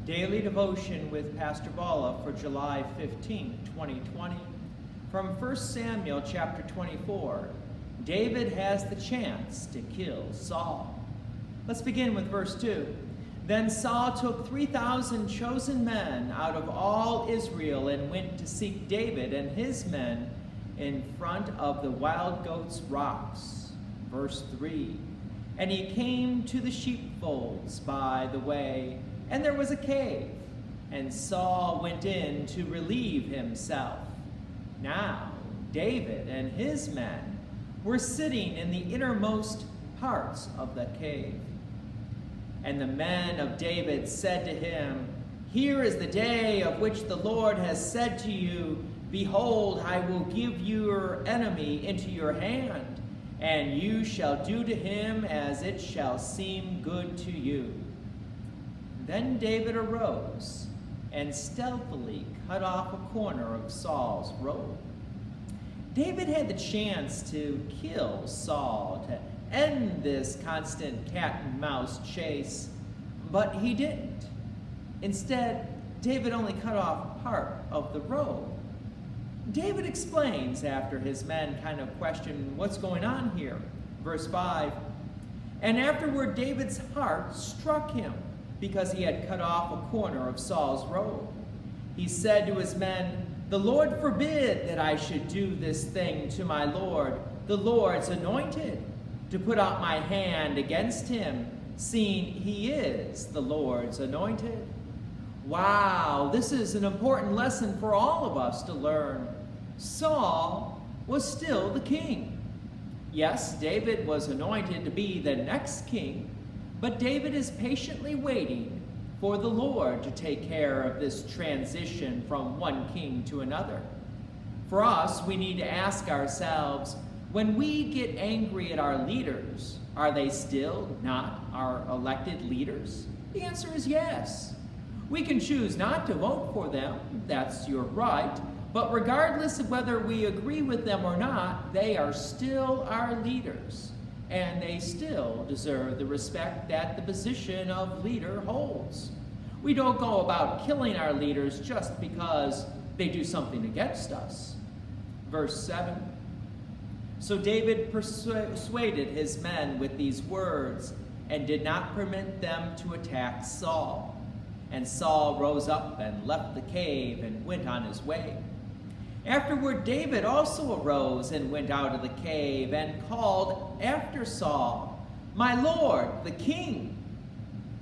Daily Devotion with Pastor Balla for July 15, 2020. From 1 Samuel chapter 24, David has the chance to kill Saul. Let's begin with verse 2. Then Saul took 3,000 chosen men out of all Israel and went to seek David and his men in front of the wild goats' rocks. Verse 3. And he came to the sheepfolds by the way, and there was a cave, and Saul went in to relieve himself. Now David and his men were sitting in the innermost parts of the cave. And the men of David said to him, Here is the day of which the Lord has said to you, Behold, I will give your enemy into your hand, and you shall do to him as it shall seem good to you. Then David arose and stealthily cut off a corner of Saul's robe. David had the chance to kill Saul, to end this constant cat and mouse chase, but he didn't. Instead, David only cut off part of the robe. David explains after his men kind of question what's going on here. Verse 5, And afterward David's heart struck him because he had cut off a corner of Saul's robe. He said to his men, The Lord forbid that I should do this thing to my Lord, the Lord's anointed, to put out my hand against him, seeing he is the Lord's anointed. Wow, this is an important lesson for all of us to learn. Saul was still the king. Yes, David was anointed to be the next king, but David is patiently waiting for the Lord to take care of this transition from one king to another. For us, we need to ask ourselves, when we get angry at our leaders, are they still not our elected leaders? The answer is yes. We can choose not to vote for them, that's your right, but regardless of whether we agree with them or not, they are still our leaders, and they still deserve the respect that the position of leader holds. We don't go about killing our leaders just because they do something against us. Verse 7. So David persuaded his men with these words and did not permit them to attack Saul. And Saul rose up and left the cave and went on his way. Afterward, David also arose and went out of the cave and called after Saul, My Lord, the king.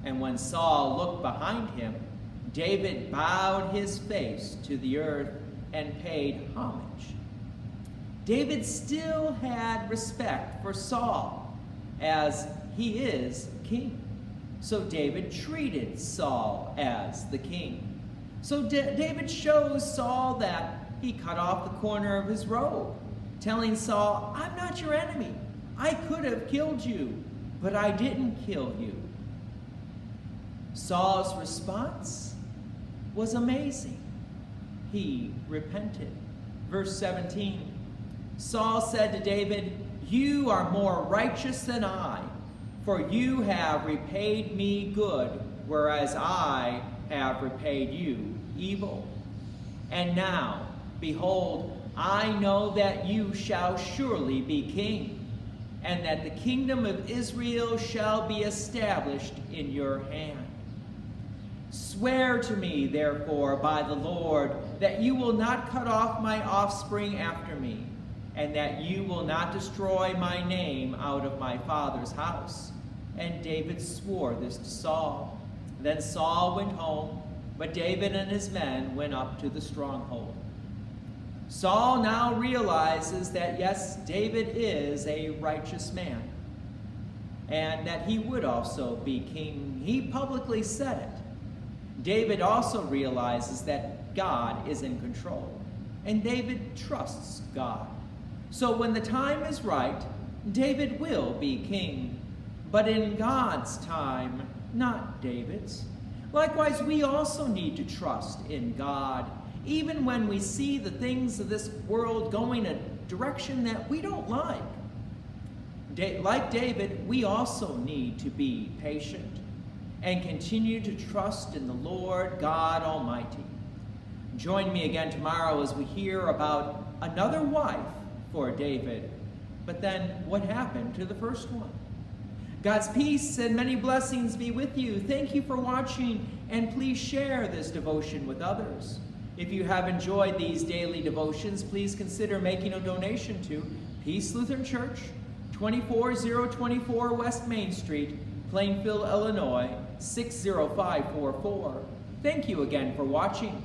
And when Saul looked behind him, David bowed his face to the earth and paid homage. David still had respect for Saul, as he is king. So David treated Saul as the king. So David shows Saul that he cut off the corner of his robe, telling Saul, I'm not your enemy. I could have killed you, but I didn't kill you. Saul's response was amazing. He repented. Verse 17, Saul said to David, You are more righteous than I, for you have repaid me good, whereas I have repaid you evil. And now, behold, I know that you shall surely be king, and that the kingdom of Israel shall be established in your hand. Swear to me, therefore, by the Lord, that you will not cut off my offspring after me, and that you will not destroy my name out of my father's house. And David swore this to Saul. Then Saul went home, but David and his men went up to the stronghold. Saul now realizes that, yes, David is a righteous man, and that he would also be king. He publicly said it. David also realizes that God is in control, and David trusts God. So when the time is right, David will be king, but in God's time, not David's. Likewise, we also need to trust in God, even when we see the things of this world going a direction that we don't like. Like David, we also need to be patient. and continue to trust in the Lord God Almighty. Join me again tomorrow as we hear about another wife for David. But then what happened to the first one? God's peace and many blessings be with you. Thank you for watching, and please share this devotion with others. If you have enjoyed these daily devotions, please consider making a donation to Peace Lutheran Church, 24024 West Main Street, Plainfield, Illinois, 60544. Thank you again for watching.